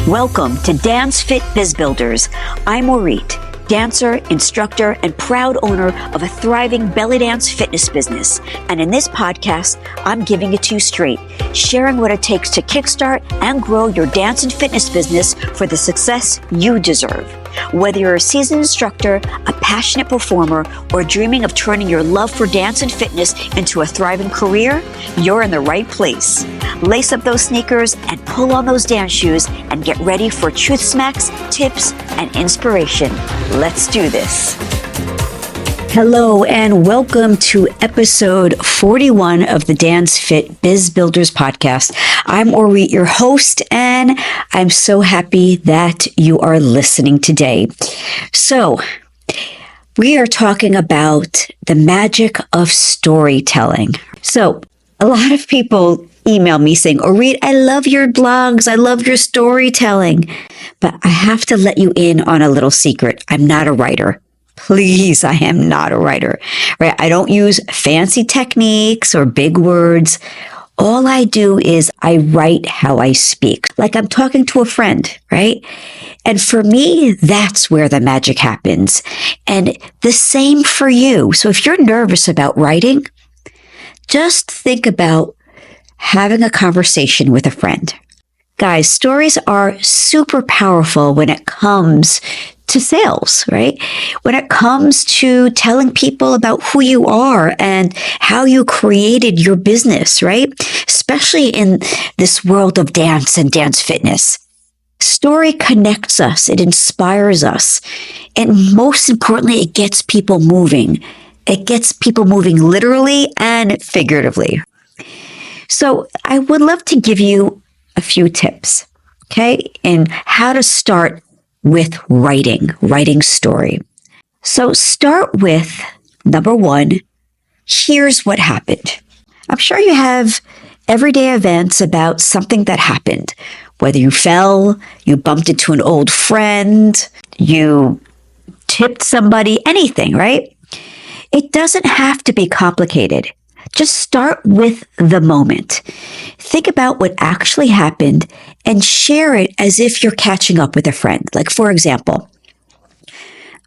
Welcome to Dance Fit Biz Builders. I'm Orit, dancer, instructor, and proud owner of a thriving belly dance fitness business. And in this podcast, I'm giving it to you straight, sharing what it takes to kickstart and grow your dance and fitness business for the success you deserve. Whether you're a seasoned instructor, a passionate performer, or dreaming of turning your love for dance and fitness into a thriving career, you're in the right place. Lace up those sneakers and pull on those dance shoes and get ready for truth smacks, tips, and inspiration. Let's do this. Hello and welcome to episode 41 of the Dance Fit Biz Builders podcast. I'm Orit, your host, and I'm so happy that you are listening today. So, we are talking about the magic of storytelling. So, a lot of people email me saying, Orit, I love your blogs. I love your storytelling. But I have to let you in on a little secret. I'm not a writer. Please, I am not a writer, right? I don't use fancy techniques or big words. All I do is I write how I speak, like I'm talking to a friend, right? And for me, that's where the magic happens. And the same for you. So if you're nervous about writing, just think about having a conversation with a friend. Guys, stories are super powerful when it comes to sales, right? When it comes to telling people about who you are and how you created your business, right? Especially in this world of dance and dance fitness. Story connects us, it inspires us, and most importantly, it gets people moving. It gets people moving literally and figuratively. So I would love to give you a few tips, okay, in how to start with writing story. So start with number one, here's what happened. I'm sure you have everyday events about something that happened, whether you fell, you bumped into an old friend, you tipped somebody, anything, right? It doesn't have to be complicated. Just start with the moment. Think about what actually happened and share it as if you're catching up with a friend. Like, for example,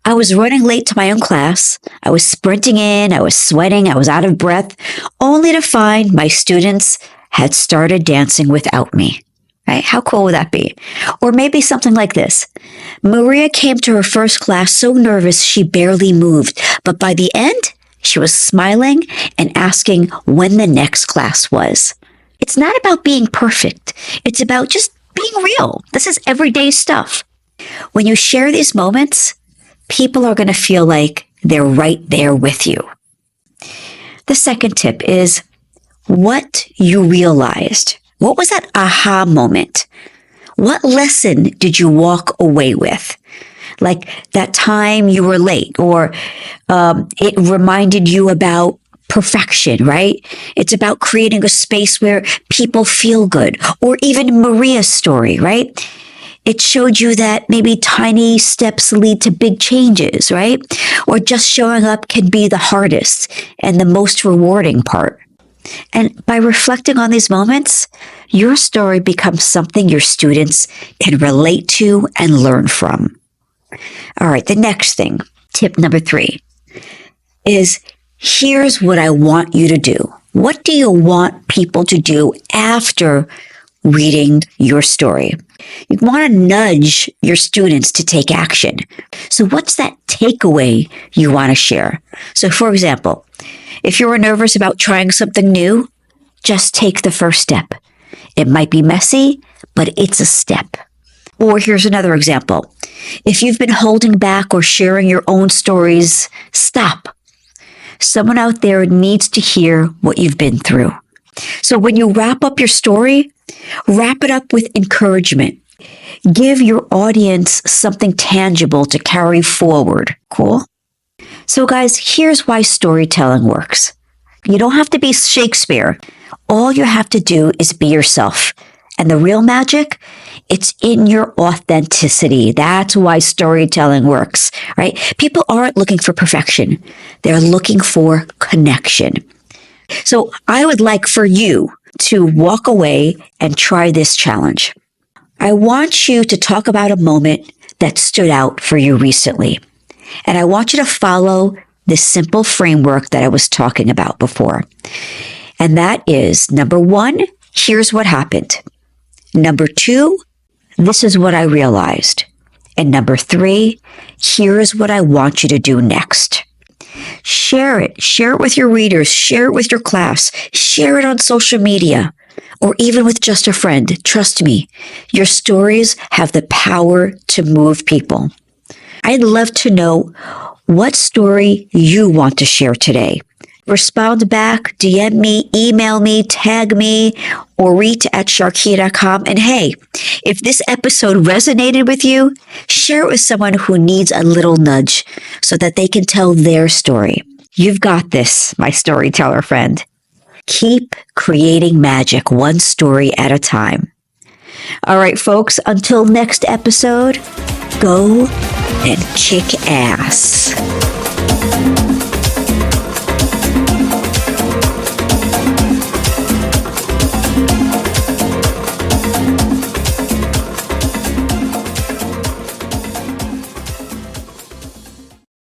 I was running late to my own class. I was sprinting in, I was sweating, I was out of breath, only to find my students had started dancing without me. Right? How cool would that be? Or maybe something like this. Maria came to her first class so nervous she barely moved, but by the end, she was smiling and asking when the next class was. It's not about being perfect. It's about just being real. This is everyday stuff. When you share these moments, people are going to feel like they're right there with you. The second tip is what you realized. What was that aha moment? What lesson did you walk away with? Like that time you were late, or it reminded you about perfection, right? It's about creating a space where people feel good, or even Maria's story, right? It showed you that maybe tiny steps lead to big changes, right? Or just showing up can be the hardest and the most rewarding part. And by reflecting on these moments, your story becomes something your students can relate to and learn from. All right, the next thing, tip number 3, is here's what I want you to do. What do you want people to do after reading your story? You want to nudge your students to take action. So what's that takeaway you want to share? So for example, if you're nervous about trying something new, just take the first step. It might be messy, but it's a step. Or here's another example. If you've been holding back or sharing your own stories, stop. Someone out there needs to hear what you've been through. So when you wrap up your story, wrap it up with encouragement. Give your audience something tangible to carry forward. Cool? So guys, here's why storytelling works. You don't have to be Shakespeare. All you have to do is be yourself. And the real magic, it's in your authenticity. That's why storytelling works, right? People aren't looking for perfection. They're looking for connection. So I would like for you to walk away and try this challenge. I want you to talk about a moment that stood out for you recently. And I want you to follow this simple framework that I was talking about before. And that is, number one, here's what happened. Number two, this is what I realized. And number three, here's what I want you to do next. Share it. Share it with your readers. Share it with your class. Share it on social media or even with just a friend. Trust me, your stories have the power to move people. I'd love to know what story you want to share today. Respond back, DM me, email me, tag me, or reach at sharkia.com. And hey, if this episode resonated with you, share it with someone who needs a little nudge so that they can tell their story. You've got this, my storyteller friend. Keep creating magic one story at a time. All right, folks, until next episode, go and kick ass.